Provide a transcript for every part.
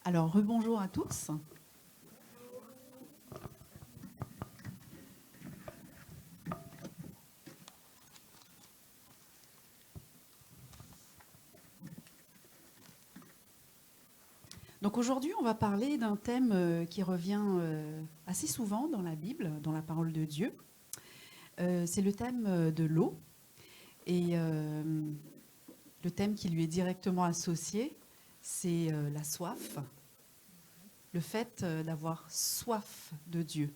Alors, rebonjour à tous. Donc aujourd'hui, on va parler d'un thème qui revient assez souvent dans la Bible, dans la parole de Dieu. C'est le thème de l'eau. Et le thème qui lui est directement associé, c'est la soif. Le fait d'avoir soif de Dieu.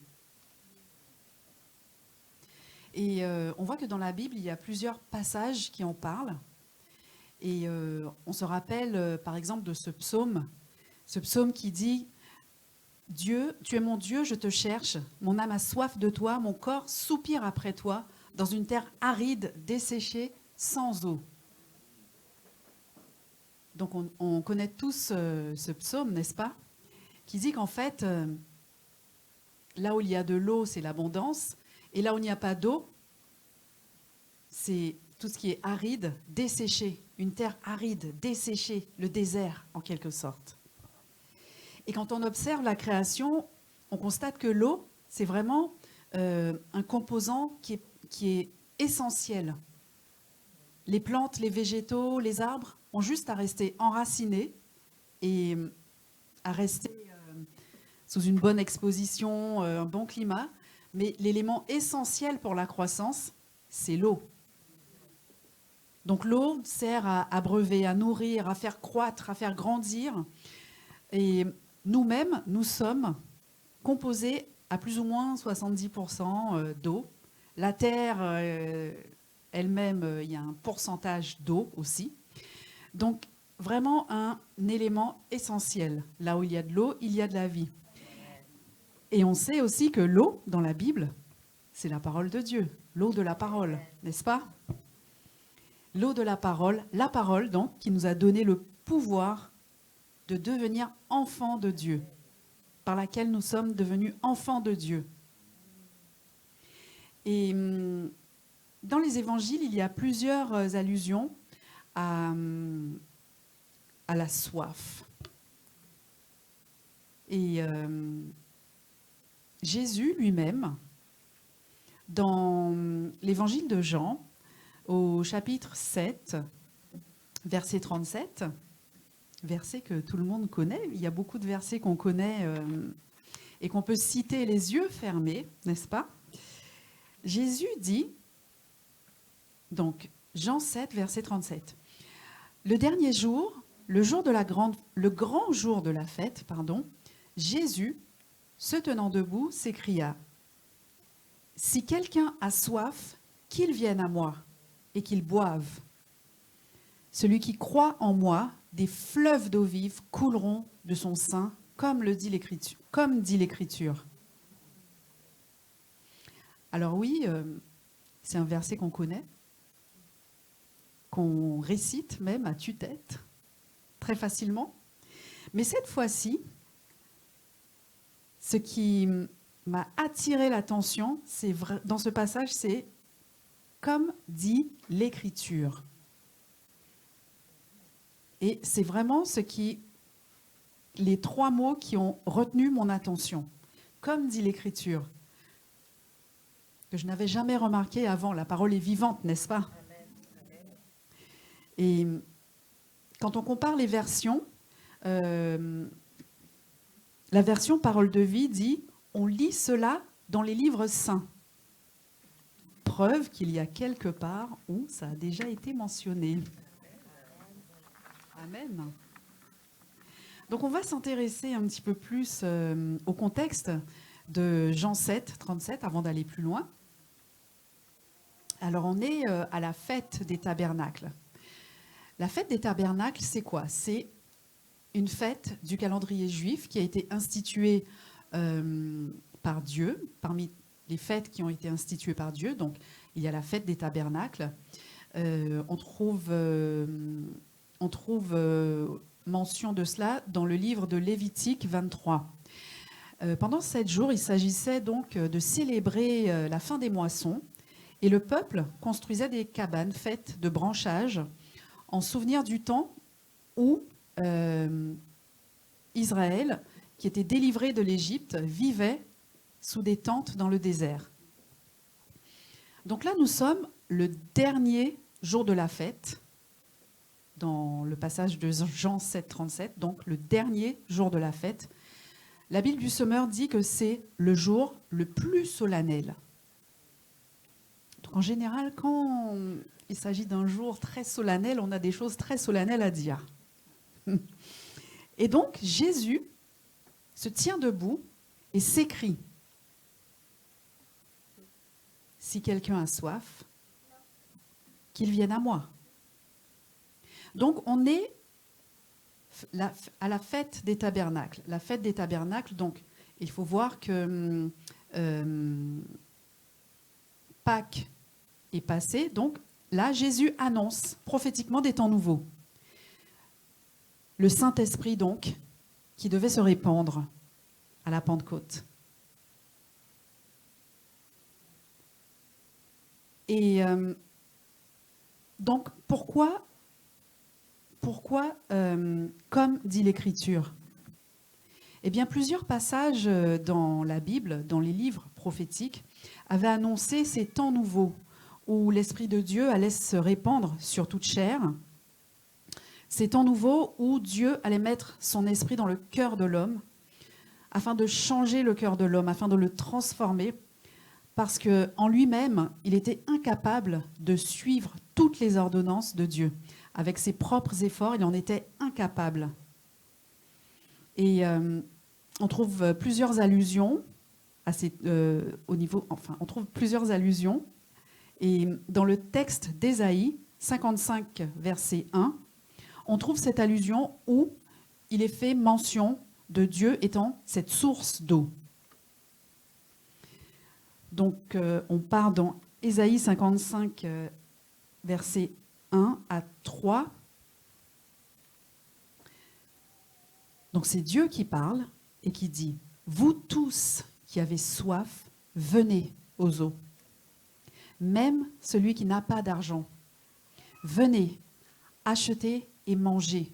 Et on voit que dans la Bible, il y a plusieurs passages qui en parlent. Et on se rappelle, par exemple, de ce psaume qui dit « Dieu, tu es mon Dieu, je te cherche. Mon âme a soif de toi, mon corps soupire après toi, dans une terre aride, desséchée, sans eau. » Donc on connaît tous ce psaume, n'est-ce pas? Qui dit qu'en fait, là où il y a de l'eau, c'est l'abondance. Et là où il n'y a pas d'eau, c'est tout ce qui est aride, desséché. Une terre aride, desséchée, le désert en quelque sorte. Et quand on observe la création, on constate que l'eau, c'est vraiment un composant qui est essentiel. Les plantes, les végétaux, les arbres ont juste à rester enracinés et à rester sous une bonne exposition, un bon climat. Mais l'élément essentiel pour la croissance, c'est l'eau. Donc l'eau sert à abreuver, à nourrir, à faire croître, à faire grandir. Et nous-mêmes, nous sommes composés à plus ou moins 70% d'eau. La terre elle-même, il y a un pourcentage d'eau aussi. Donc vraiment un élément essentiel. Là où il y a de l'eau, il y a de la vie. Et on sait aussi que l'eau, dans la Bible, c'est la parole de Dieu. L'eau de la parole, n'est-ce pas? L'eau de la parole donc, qui nous a donné le pouvoir de devenir enfants de Dieu, par laquelle nous sommes devenus enfants de Dieu. Et dans les évangiles, il y a plusieurs allusions à la soif. Et Jésus lui-même, dans l'évangile de Jean, au chapitre 7, verset 37, verset que tout le monde connaît, il y a beaucoup de versets qu'on connaît et qu'on peut citer les yeux fermés, n'est-ce pas? Jésus dit, donc Jean 7, verset 37, « Le dernier jour, le grand jour de la fête, Jésus, se tenant debout, s'écria, « Si quelqu'un a soif, qu'il vienne à moi et qu'il boive. Celui qui croit en moi, des fleuves d'eau vive couleront de son sein, comme dit l'Écriture. » Alors oui, c'est un verset qu'on connaît, qu'on récite même à tue-tête, très facilement. Mais cette fois-ci, ce qui m'a attiré l'attention, dans ce passage, c'est comme dit l'Écriture. Et c'est vraiment les trois mots qui ont retenu mon attention. Comme dit l'Écriture, que je n'avais jamais remarqué avant. La parole est vivante, n'est-ce pas? Et quand on compare les versions, la version Parole de vie dit « On lit cela dans les livres saints ». Preuve qu'il y a quelque part où ça a déjà été mentionné. Amen. Donc on va s'intéresser un petit peu plus au contexte de Jean 7, 37, avant d'aller plus loin. Alors, on est à la fête des tabernacles. La fête des tabernacles, c'est quoi? C'est une fête du calendrier juif qui a été instituée par Dieu, parmi les fêtes qui ont été instituées par Dieu. Donc, il y a la fête des tabernacles. On trouve mention de cela dans le livre de Lévitique 23. Pendant 7 jours, il s'agissait donc de célébrer la fin des moissons, et le peuple construisait des cabanes faites de branchages en souvenir du temps où Israël, qui était délivré de l'Égypte, vivait sous des tentes dans le désert. Donc là, nous sommes le dernier jour de la fête, dans le passage de Jean 7, 37, donc le dernier jour de la fête. La Bible du Semeur dit que c'est le jour le plus solennel. Donc en général, quand il s'agit d'un jour très solennel, on a des choses très solennelles à dire. Et donc, Jésus se tient debout et s'écrie: si quelqu'un a soif, qu'il vienne à moi. Donc, on est à la fête des tabernacles. La fête des tabernacles, donc, il faut voir que Pâques est passé. Donc, là, Jésus annonce prophétiquement des temps nouveaux. Le Saint-Esprit, donc, qui devait se répandre à la Pentecôte. Et donc, pourquoi comme dit l'Écriture? Eh bien, plusieurs passages dans la Bible, dans les livres prophétiques, avaient annoncé ces temps nouveaux où l'Esprit de Dieu allait se répandre sur toute chair. Ces temps nouveaux où Dieu allait mettre son esprit dans le cœur de l'homme afin de changer le cœur de l'homme, afin de le transformer, parce qu'en lui-même, il était incapable de suivre toutes les ordonnances de Dieu. Avec ses propres efforts, il en était incapable. Et on trouve plusieurs allusions on trouve plusieurs allusions. Et dans le texte d'Ésaïe 55, verset 1, on trouve cette allusion où il est fait mention de Dieu étant cette source d'eau. Donc, on part dans Ésaïe 55, verset 1 à 3. Donc, c'est Dieu qui parle et qui dit: vous tous qui avez soif, venez aux eaux. Même celui qui n'a pas d'argent, venez, achetez et mangez.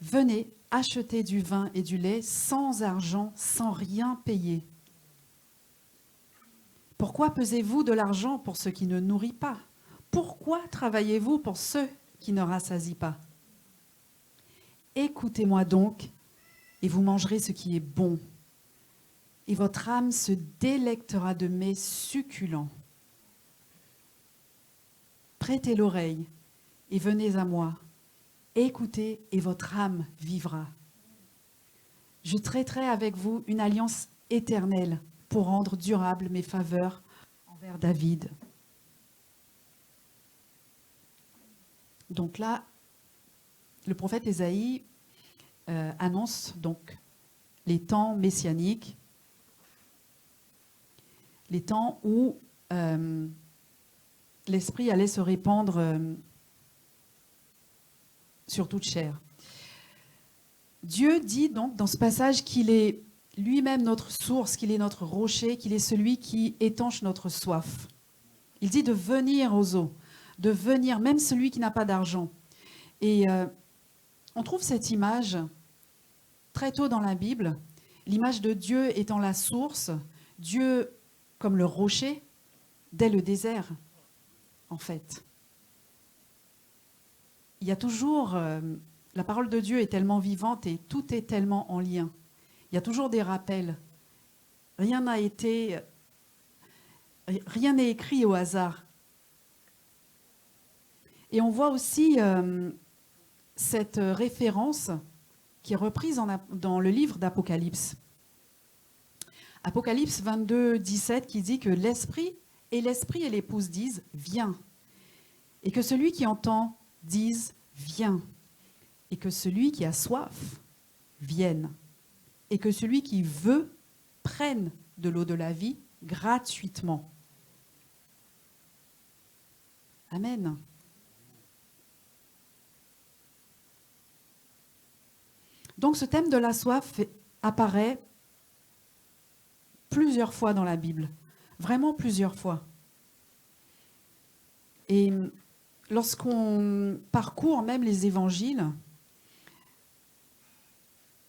Venez, achetez du vin et du lait sans argent, sans rien payer. Pourquoi pesez-vous de l'argent pour ce qui ne nourrit pas? Pourquoi travaillez-vous pour ceux qui ne rassasient pas? Écoutez-moi donc, et vous mangerez ce qui est bon, et votre âme se délectera de mets succulents. Prêtez l'oreille et venez à moi. Écoutez et votre âme vivra. Je traiterai avec vous une alliance éternelle pour rendre durables mes faveurs envers David. Donc là, le prophète Ésaïe annonce donc les temps messianiques, les temps où l'Esprit allait se répandre sur toute chair. Dieu dit donc dans ce passage qu'il est lui-même notre source, qu'il est notre rocher, qu'il est celui qui étanche notre soif. Il dit de venir aux eaux, de venir, même celui qui n'a pas d'argent. Et on trouve cette image très tôt dans la Bible, l'image de Dieu étant la source, Dieu comme le rocher, dès le désert, en fait. Il y a toujours, la parole de Dieu est tellement vivante et tout est tellement en lien. Il y a toujours des rappels. Rien n'est écrit au hasard. Et on voit aussi cette référence qui est reprise dans le livre d'Apocalypse. Apocalypse 22, 17 qui dit que l'Esprit et l'épouse disent « Viens ». Et que celui qui entend dise « Viens ». Et que celui qui a soif vienne. Et que celui qui veut prenne de l'eau de la vie gratuitement. Amen. Donc ce thème de la soif apparaît plusieurs fois dans la Bible, vraiment plusieurs fois. Et lorsqu'on parcourt même les évangiles,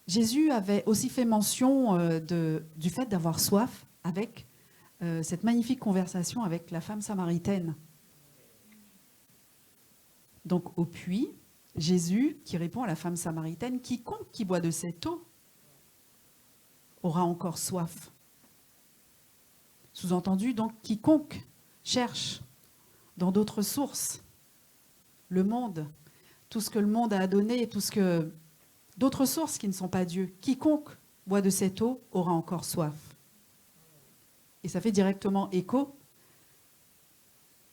Jésus avait aussi fait mention du fait d'avoir soif avec cette magnifique conversation avec la femme samaritaine. Donc au puits, Jésus qui répond à la femme samaritaine, « Quiconque qui boit de cette eau aura encore soif. » Sous-entendu, donc, quiconque cherche dans d'autres sources le monde, tout ce que le monde a à donner, tout ce que d'autres sources qui ne sont pas Dieu, quiconque boit de cette eau aura encore soif. Et ça fait directement écho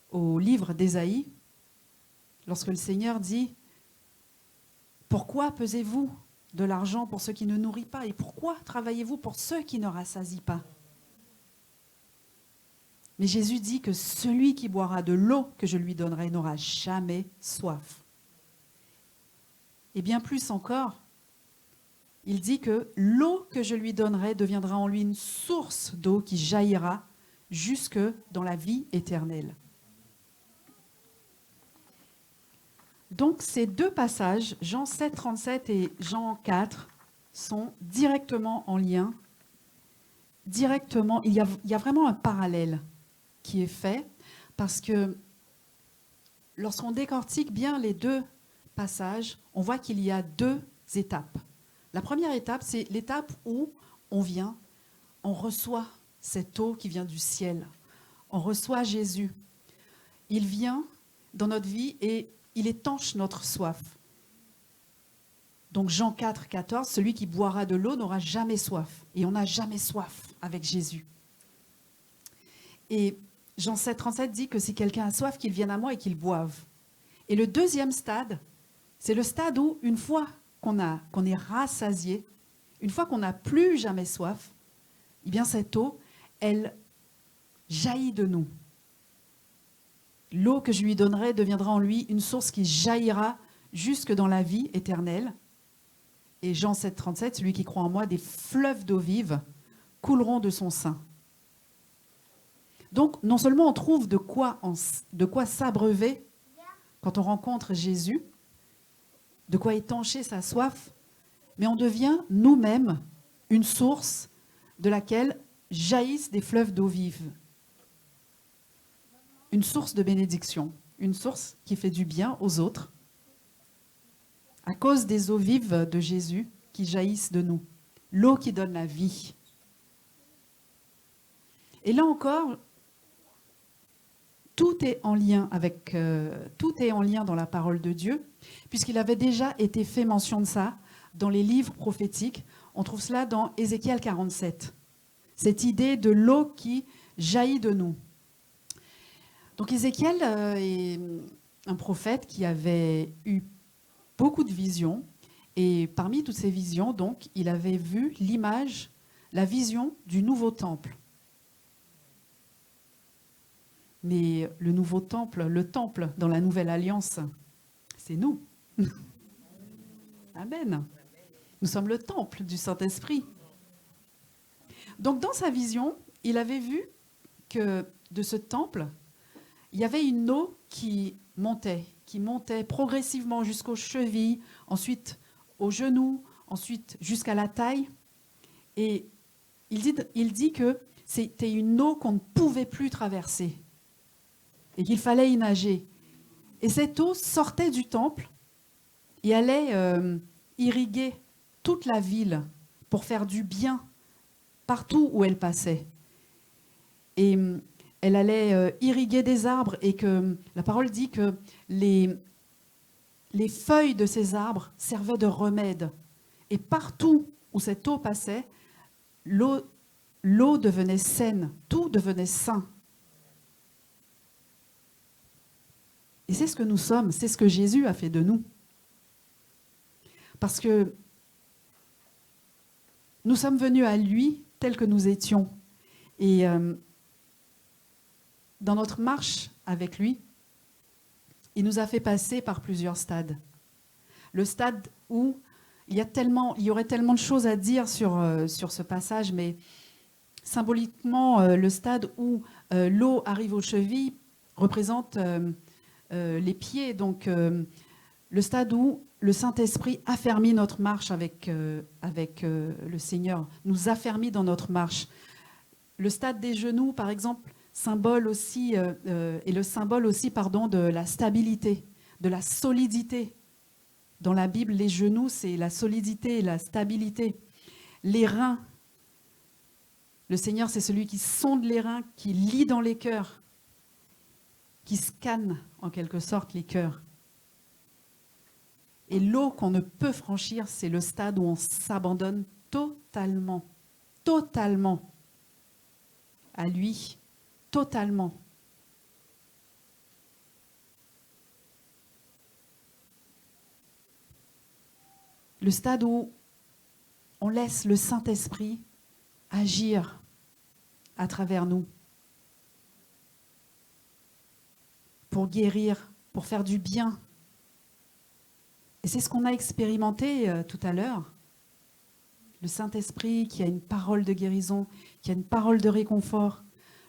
au livre d'Ésaïe, lorsque le Seigneur dit « Pourquoi pesez-vous de l'argent pour ceux qui ne nourrissent pas et pourquoi travaillez-vous pour ceux qui ne rassasient pas ?» Mais Jésus dit que celui qui boira de l'eau que je lui donnerai n'aura jamais soif. Et bien plus encore, il dit que l'eau que je lui donnerai deviendra en lui une source d'eau qui jaillira jusque dans la vie éternelle. Donc ces deux passages, Jean 7, 37 et Jean 4, sont directement en lien. Directement, il y a vraiment un parallèle qui est fait, parce que lorsqu'on décortique bien les deux passages, on voit qu'il y a deux étapes. La première étape, c'est l'étape où on vient, on reçoit cette eau qui vient du ciel. On reçoit Jésus. Il vient dans notre vie et il étanche notre soif. Donc Jean 4, 14, celui qui boira de l'eau n'aura jamais soif. Et on n'a jamais soif avec Jésus. Et Jean 7, 37 dit que si quelqu'un a soif, qu'il vienne à moi et qu'il boive. Et le deuxième stade, c'est le stade où, une fois qu'on est rassasié, une fois qu'on n'a plus jamais soif, eh bien cette eau, elle jaillit de nous. L'eau que je lui donnerai deviendra en lui une source qui jaillira jusque dans la vie éternelle. Et Jean 7, 37, celui qui croit en moi, des fleuves d'eau vive couleront de son sein. Donc, non seulement on trouve de quoi s'abreuver quand on rencontre Jésus, de quoi étancher sa soif, mais on devient nous-mêmes une source de laquelle jaillissent des fleuves d'eau vive. Une source de bénédiction, une source qui fait du bien aux autres, à cause des eaux vives de Jésus qui jaillissent de nous, l'eau qui donne la vie. Et là encore, tout est en lien dans la parole de Dieu, puisqu'il avait déjà été fait mention de ça dans les livres prophétiques. On trouve cela dans Ézéchiel 47. Cette idée de l'eau qui jaillit de nous. Donc Ézéchiel est un prophète qui avait eu beaucoup de visions, et parmi toutes ces visions, donc, il avait vu l'image, la vision du nouveau temple. Mais le nouveau temple, le temple dans la nouvelle alliance, c'est nous. Amen. Nous sommes le temple du Saint-Esprit. Donc dans sa vision, il avait vu que de ce temple, il y avait une eau qui montait progressivement jusqu'aux chevilles, ensuite aux genoux, ensuite jusqu'à la taille. Et il dit que c'était une eau qu'on ne pouvait plus traverser et qu'il fallait y nager. Et cette eau sortait du temple et allait irriguer toute la ville pour faire du bien partout où elle passait. Et elle allait irriguer des arbres et que la parole dit que les feuilles de ces arbres servaient de remède. Et partout où cette eau passait, le l'eau devenait saine, tout devenait sain. Et c'est ce que nous sommes, c'est ce que Jésus a fait de nous. Parce que nous sommes venus à lui tels que nous étions. Et dans notre marche avec lui, il nous a fait passer par plusieurs stades. Le stade où il y aurait tellement de choses à dire sur ce passage, mais symboliquement, le stade où l'eau arrive aux chevilles représente les pieds. Donc, le stade où le Saint-Esprit affermit notre marche avec le Seigneur, nous affermit dans notre marche. Le stade des genoux, par exemple, symbole aussi, est le symbole aussi de la stabilité, de la solidité. Dans la Bible, les genoux, c'est la solidité et la stabilité. Les reins, le Seigneur, c'est celui qui sonde les reins, qui lit dans les cœurs, qui scanne en quelque sorte les cœurs. Et l'eau qu'on ne peut franchir, c'est le stade où on s'abandonne totalement, totalement à lui, totalement. Le stade où on laisse le Saint-Esprit agir à travers nous pour guérir, pour faire du bien. Et c'est ce qu'on a expérimenté tout à l'heure. Le Saint-Esprit qui a une parole de guérison, qui a une parole de réconfort.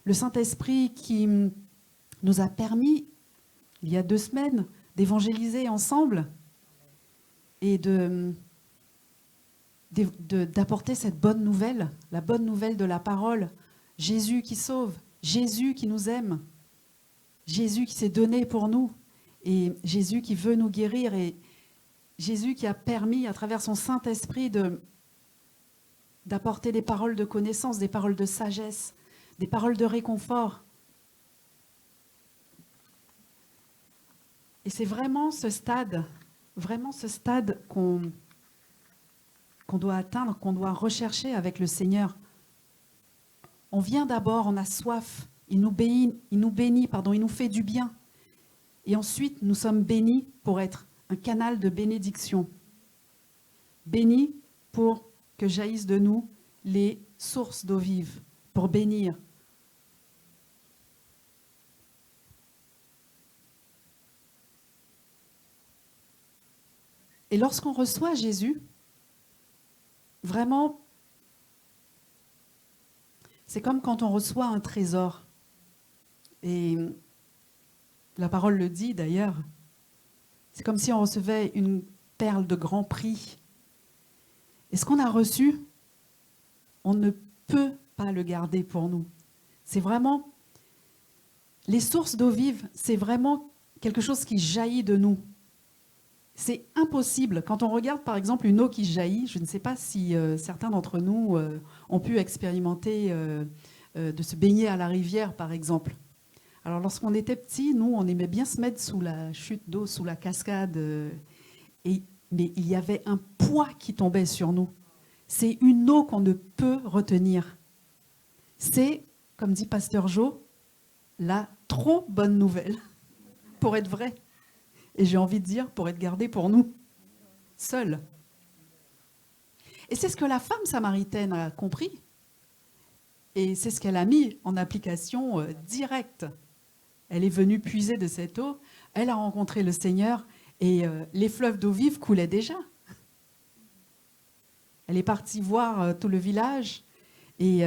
Le Saint-Esprit qui nous a permis, il y a 2 semaines, d'évangéliser ensemble et d'apporter cette bonne nouvelle, la bonne nouvelle de la parole. Jésus qui sauve, Jésus qui nous aime, Jésus qui s'est donné pour nous et Jésus qui veut nous guérir et Jésus qui a permis à travers son Saint-Esprit d'apporter des paroles de connaissance, des paroles de sagesse, des paroles de réconfort. Et c'est vraiment ce stade qu'on doit atteindre, qu'on doit rechercher avec le Seigneur. On vient d'abord, on a soif, il nous bénit, il nous fait du bien. Et ensuite, nous sommes bénis pour être un canal de bénédiction. Bénis pour que jaillissent de nous les sources d'eau vive, pour bénir. Et lorsqu'on reçoit Jésus, vraiment, c'est comme quand on reçoit un trésor. Et la parole le dit d'ailleurs, c'est comme si on recevait une perle de grand prix. Et ce qu'on a reçu, on ne peut pas le garder pour nous. C'est vraiment, les sources d'eau vive, c'est vraiment quelque chose qui jaillit de nous. C'est impossible. Quand on regarde par exemple une eau qui jaillit, je ne sais pas si certains d'entre nous ont pu expérimenter de se baigner à la rivière par exemple. Alors lorsqu'on était petit, nous on aimait bien se mettre sous la chute d'eau, sous la cascade, mais il y avait un poids qui tombait sur nous. C'est une eau qu'on ne peut retenir. C'est, comme dit Pasteur Jo, la trop bonne nouvelle pour être vrai. Et j'ai envie de dire, pour être gardé pour nous, seuls. Et c'est ce que la femme samaritaine a compris. Et c'est ce qu'elle a mis en application directe. Elle est venue puiser de cette eau, elle a rencontré le Seigneur, et les fleuves d'eau vive coulaient déjà. Elle est partie voir tout le village et,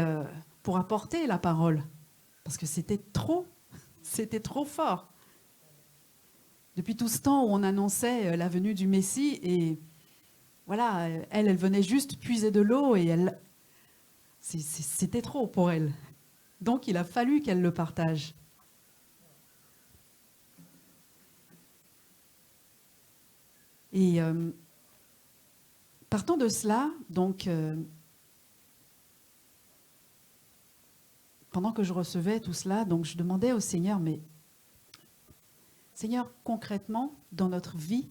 pour apporter la parole, parce que c'était trop fort. Depuis tout ce temps où on annonçait la venue du Messie, et voilà, elle venait juste puiser de l'eau, et c'était trop pour elle. Donc il a fallu qu'elle le partage. Et partant de cela, donc, pendant que je recevais tout cela, donc je demandais au Seigneur, mais Seigneur, concrètement, dans notre vie,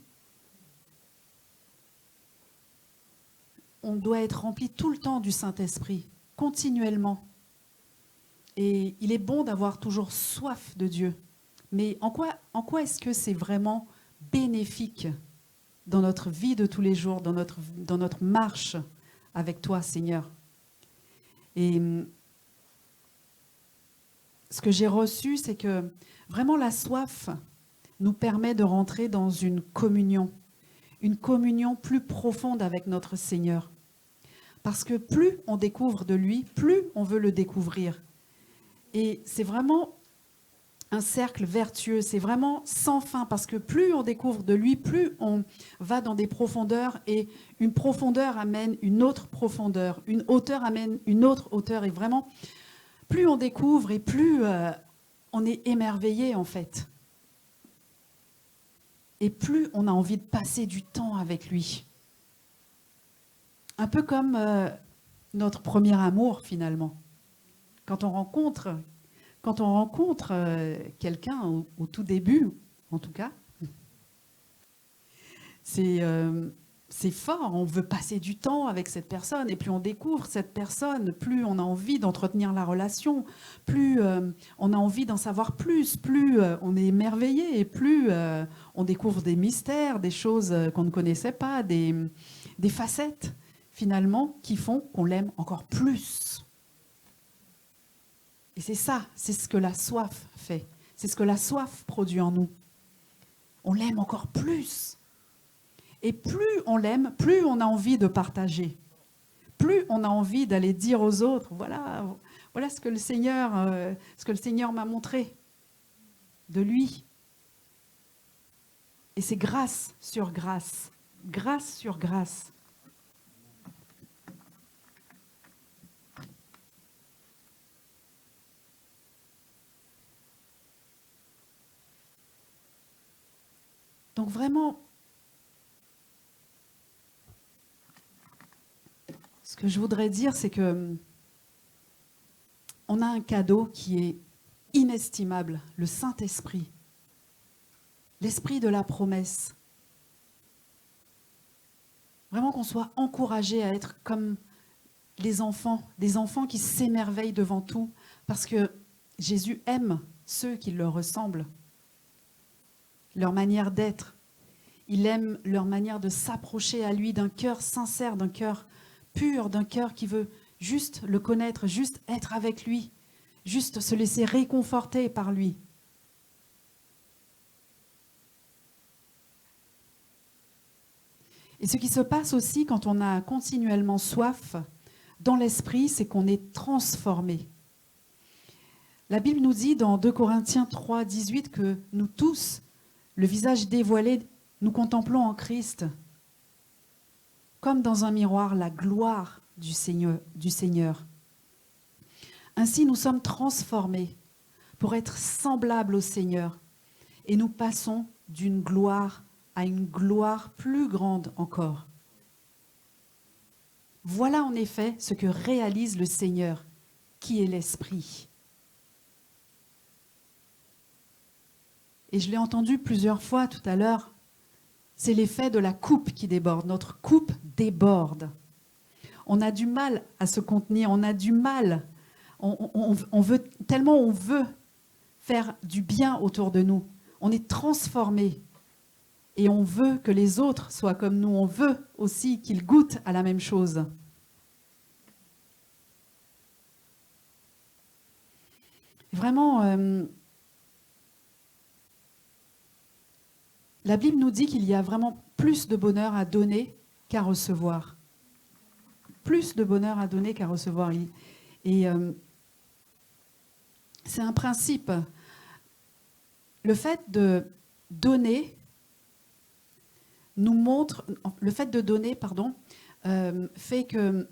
on doit être rempli tout le temps du Saint-Esprit, continuellement. Et il est bon d'avoir toujours soif de Dieu. Mais en quoi est-ce que c'est vraiment bénéfique dans notre vie de tous les jours, dans notre marche avec toi, Seigneur? Et ce que j'ai reçu, c'est que vraiment la soif nous permet de rentrer dans une communion plus profonde avec notre Seigneur. Parce que plus on découvre de lui, plus on veut le découvrir. Et c'est vraiment un cercle vertueux, c'est vraiment sans fin, parce que plus on découvre de lui, plus on va dans des profondeurs, et une profondeur amène une autre profondeur, une hauteur amène une autre hauteur, et vraiment, plus on découvre et plus on est émerveillé en fait. Et plus on a envie de passer du temps avec lui. Un peu comme notre premier amour finalement. Quand on rencontre quelqu'un au tout début, en tout cas, c'est fort, on veut passer du temps avec cette personne, et plus on découvre cette personne, plus on a envie d'entretenir la relation, plus on a envie d'en savoir plus, plus on est émerveillé, et plus on découvre des mystères, des choses qu'on ne connaissait pas, des facettes finalement qui font qu'on l'aime encore plus. Et c'est ça, c'est ce que la soif fait, c'est ce que la soif produit en nous. On l'aime encore plus. Et plus on l'aime, plus on a envie de partager. Plus on a envie d'aller dire aux autres, voilà ce que le Seigneur m'a montré de lui. Et c'est grâce sur grâce, grâce sur grâce. Donc vraiment, ce que je voudrais dire, c'est que on a un cadeau qui est inestimable, le Saint-Esprit, l'Esprit de la promesse. Vraiment qu'on soit encouragé à être comme les enfants, des enfants qui s'émerveillent devant tout, parce que Jésus aime ceux qui leur ressemblent, leur manière d'être. Il aime leur manière de s'approcher à lui d'un cœur sincère, d'un cœur pur, d'un cœur qui veut juste le connaître, juste être avec lui, juste se laisser réconforter par lui. Et ce qui se passe aussi quand on a continuellement soif dans l'esprit, c'est qu'on est transformé. La Bible nous dit dans 2 Corinthiens 3, 18 que nous tous, le visage dévoilé, nous contemplons en Christ, comme dans un miroir, la gloire du Seigneur. Ainsi, nous sommes transformés pour être semblables au Seigneur, et nous passons d'une gloire à une gloire plus grande encore. Voilà en effet ce que réalise le Seigneur, qui est l'Esprit. Et je l'ai entendu plusieurs fois tout à l'heure, c'est l'effet de la coupe qui déborde. Notre coupe déborde. On a du mal à se contenir, on a du mal. On veut, tellement on veut faire du bien autour de nous. On est transformé. Et on veut que les autres soient comme nous. On veut aussi qu'ils goûtent à la même chose. Vraiment, la Bible nous dit qu'il y a vraiment plus de bonheur à donner qu'à recevoir. Plus de bonheur à donner qu'à recevoir. Et c'est un principe. Le fait de donner nous montre, le fait de donner, fait que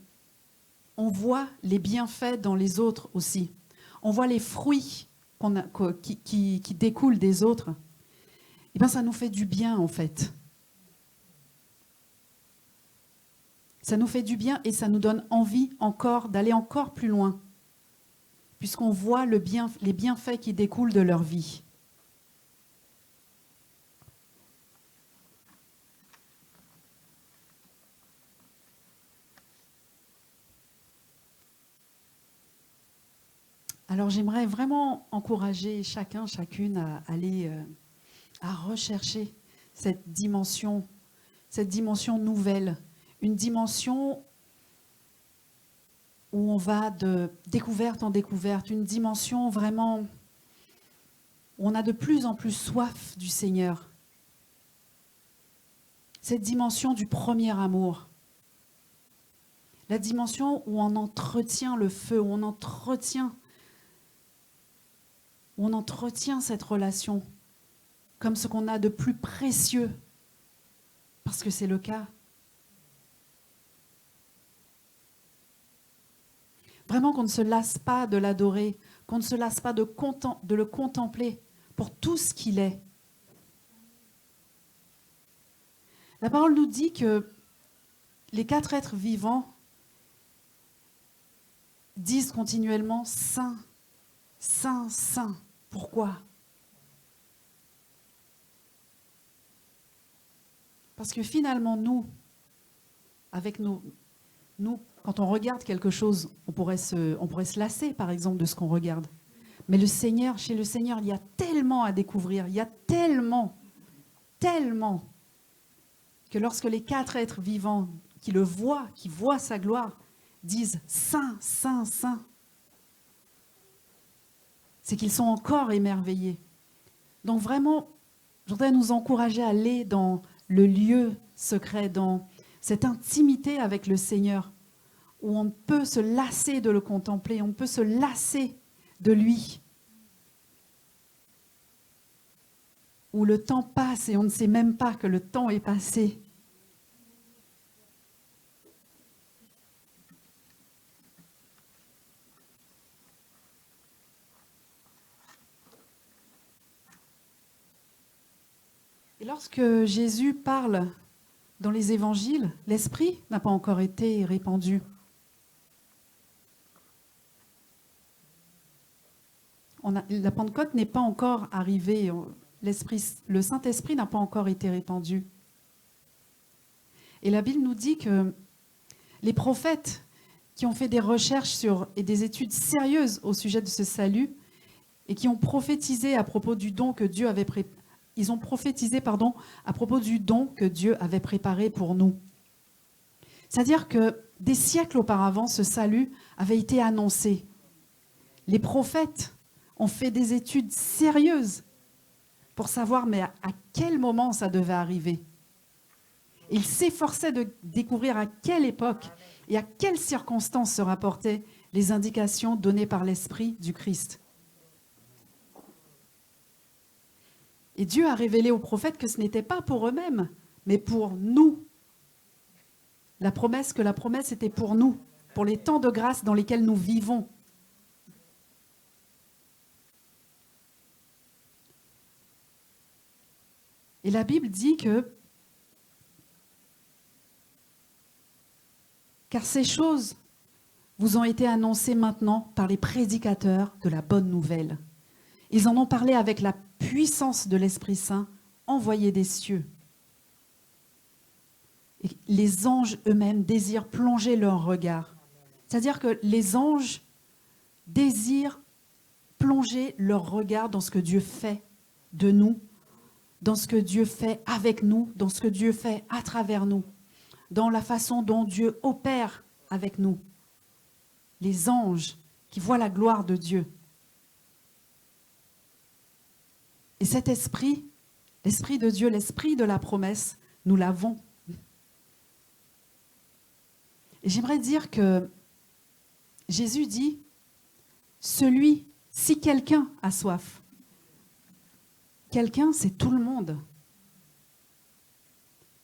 on voit les bienfaits dans les autres aussi. On voit les fruits qui découlent des autres. Et bien, ça nous fait du bien en fait. Ça nous fait du bien et ça nous donne envie encore d'aller encore plus loin, puisqu'on voit les bienfaits qui découlent de leur vie. Alors j'aimerais vraiment encourager chacun, chacune à aller à rechercher cette dimension nouvelle, une dimension où on va de découverte en découverte, une dimension vraiment où on a de plus en plus soif du Seigneur. Cette dimension du premier amour, la dimension où on entretient le feu, où on entretient cette relation comme ce qu'on a de plus précieux, parce que c'est le cas. Vraiment qu'on ne se lasse pas de l'adorer, qu'on ne se lasse pas de le contempler pour tout ce qu'il est. La parole nous dit que les 4 êtres vivants disent continuellement « Saint, Saint, Saint ». Pourquoi ? Parce que finalement, nous, quand on regarde quelque chose, on pourrait se lasser, par exemple, de ce qu'on regarde. Mais chez le Seigneur, il y a tellement à découvrir, il y a tellement, que lorsque les 4 êtres vivants qui le voient, qui voient sa gloire, disent « Saint, Saint, Saint », c'est qu'ils sont encore émerveillés. Donc vraiment, je voudrais nous encourager à aller dans le lieu secret, dans cette intimité avec le Seigneur, où on peut se lasser de le contempler, on peut se lasser de lui, où le temps passe et on ne sait même pas que le temps est passé. Et lorsque Jésus parle dans les évangiles, l'Esprit n'a pas encore été répandu. La Pentecôte n'est pas encore arrivée. Le Saint-Esprit n'a pas encore été répandu. Et la Bible nous dit que les prophètes qui ont fait des recherches et des études sérieuses au sujet de ce salut et qui ont prophétisé à propos du don que Dieu avait à propos du don que Dieu avait préparé pour nous. C'est-à-dire que des siècles auparavant, ce salut avait été annoncé. Les prophètes ont fait des études sérieuses pour savoir mais à quel moment ça devait arriver. Ils s'efforçaient de découvrir à quelle époque et à quelles circonstances se rapportaient les indications données par l'Esprit du Christ. Et Dieu a révélé aux prophètes que ce n'était pas pour eux-mêmes, mais pour nous. La promesse était pour nous, pour les temps de grâce dans lesquels nous vivons. Et la Bible dit que car ces choses vous ont été annoncées maintenant par les prédicateurs de la bonne nouvelle. Ils en ont parlé avec la puissance de l'Esprit Saint envoyé des cieux. Et les anges eux-mêmes désirent plonger leur regard. C'est-à-dire que les anges désirent plonger leur regard dans ce que Dieu fait de nous, dans ce que Dieu fait avec nous, dans ce que Dieu fait à travers nous, dans la façon dont Dieu opère avec nous. Les anges qui voient la gloire de Dieu. Et cet esprit, l'esprit de Dieu, l'esprit de la promesse, nous l'avons. Et j'aimerais dire que Jésus dit, si quelqu'un a soif, quelqu'un, c'est tout le monde.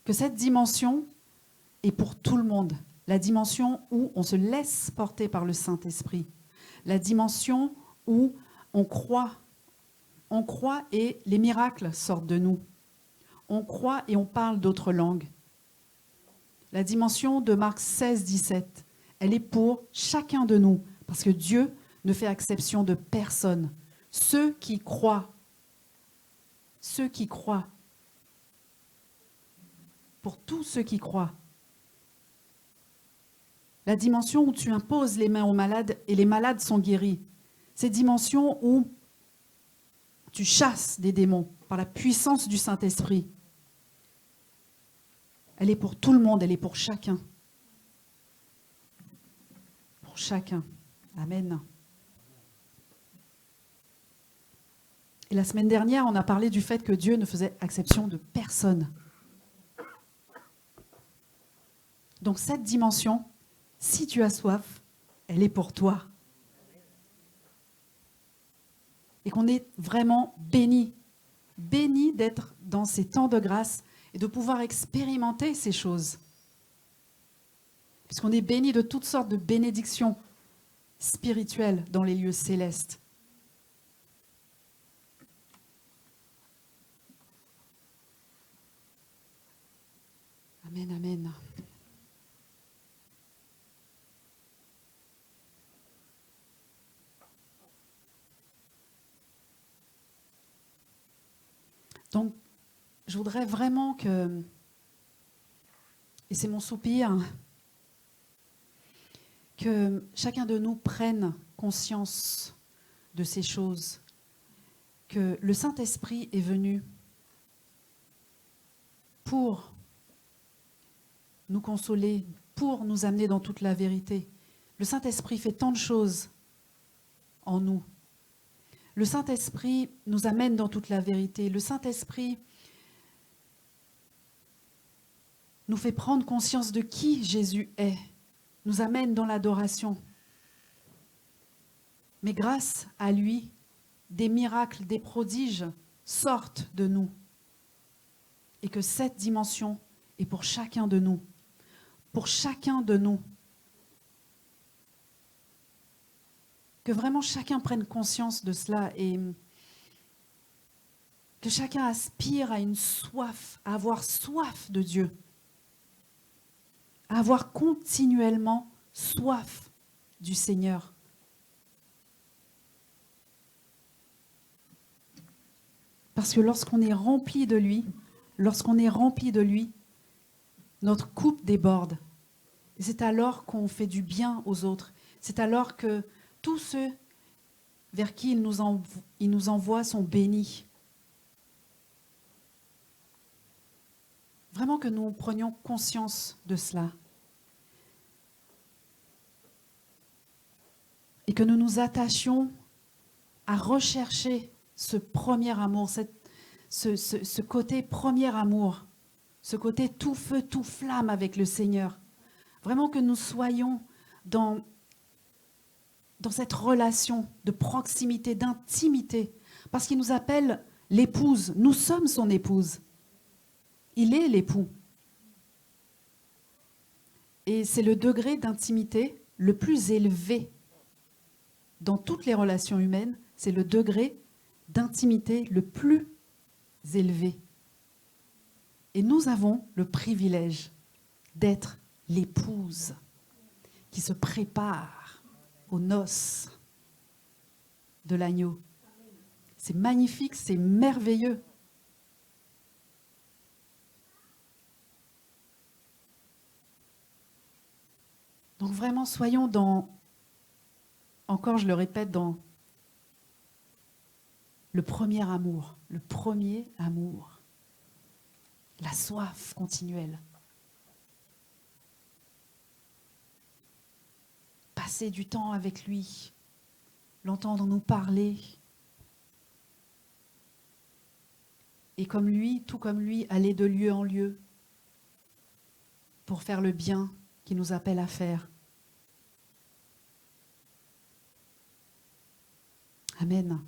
Que cette dimension est pour tout le monde. La dimension où on se laisse porter par le Saint-Esprit. La dimension où on croit et les miracles sortent de nous. On croit et on parle d'autres langues. La dimension de Marc 16, 17, elle est pour chacun de nous, parce que Dieu ne fait exception de personne. Ceux qui croient, pour tous ceux qui croient. La dimension où tu imposes les mains aux malades et les malades sont guéris. Cette dimension où tu chasses des démons par la puissance du Saint-Esprit. Elle est pour tout le monde, elle est pour chacun. Pour chacun. Amen. Et la semaine dernière, on a parlé du fait que Dieu ne faisait exception de personne. Donc cette dimension, si tu as soif, elle est pour toi. Et qu'on est vraiment bénis d'être dans ces temps de grâce et de pouvoir expérimenter ces choses. Puisqu'on est bénis de toutes sortes de bénédictions spirituelles dans les lieux célestes. Amen, amen. Donc, je voudrais vraiment que, et c'est mon soupir, que chacun de nous prenne conscience de ces choses, que le Saint-Esprit est venu pour nous consoler, pour nous amener dans toute la vérité. Le Saint-Esprit fait tant de choses en nous. Le Saint-Esprit nous amène dans toute la vérité. Le Saint-Esprit nous fait prendre conscience de qui Jésus est, nous amène dans l'adoration. Mais grâce à lui, des miracles, des prodiges sortent de nous. Et que cette dimension est pour chacun de nous. Pour chacun de nous. Que vraiment chacun prenne conscience de cela et que chacun aspire à une soif, à avoir soif de Dieu, à avoir continuellement soif du Seigneur. Parce que lorsqu'on est rempli de lui, notre coupe déborde. Et c'est alors qu'on fait du bien aux autres. C'est alors que tous ceux vers qui il nous envoie sont bénis. Vraiment que nous prenions conscience de cela. Et que nous nous attachions à rechercher ce premier amour, ce côté premier amour, ce côté tout feu, tout flamme avec le Seigneur. Vraiment que nous soyons dans cette relation de proximité, d'intimité, parce qu'il nous appelle l'épouse. Nous sommes son épouse. Il est l'époux. Et c'est le degré d'intimité le plus élevé dans toutes les relations humaines, c'est le degré d'intimité le plus élevé. Et nous avons le privilège d'être l'épouse qui se prépare aux noces de l'agneau. C'est magnifique, c'est merveilleux. Donc vraiment, soyons encore je le répète, dans le premier amour, la soif continuelle. Passer du temps avec lui, l'entendre nous parler. Et comme lui, tout comme lui, aller de lieu en lieu pour faire le bien qu'il nous appelle à faire. Amen.